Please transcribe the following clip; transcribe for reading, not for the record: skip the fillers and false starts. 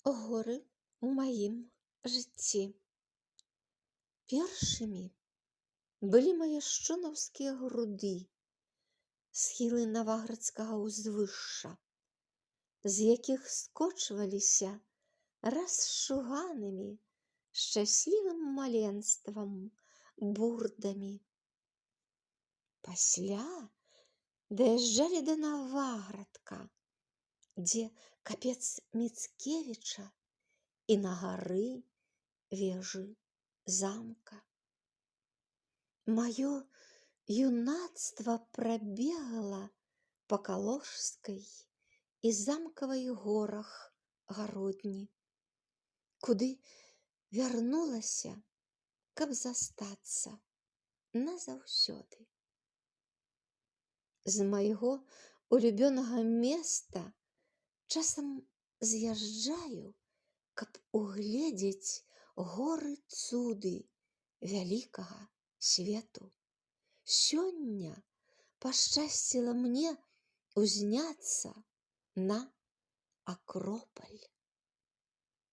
Горы ў маім жыцці. Першымі былі мае шчонаўскія груды, схілы наваградскага ўзвышша, з якіх скочваліся расшуганымі шчаслівым маленствам бурдамі. Пасля даязджалі да Наваградка, дзе капец Міцкевіча, і на гары вежы замка. Маё юнацтва прабегла па Калужскай і Замкавай горах гародні, куды вярнулася, каб застацца назаўсёды. З майго улюбёнага места часам з'язджаю, каб угледзець горы-цуды вялікага свету. Сёння пашчасціла мне узняцца на Акропаль.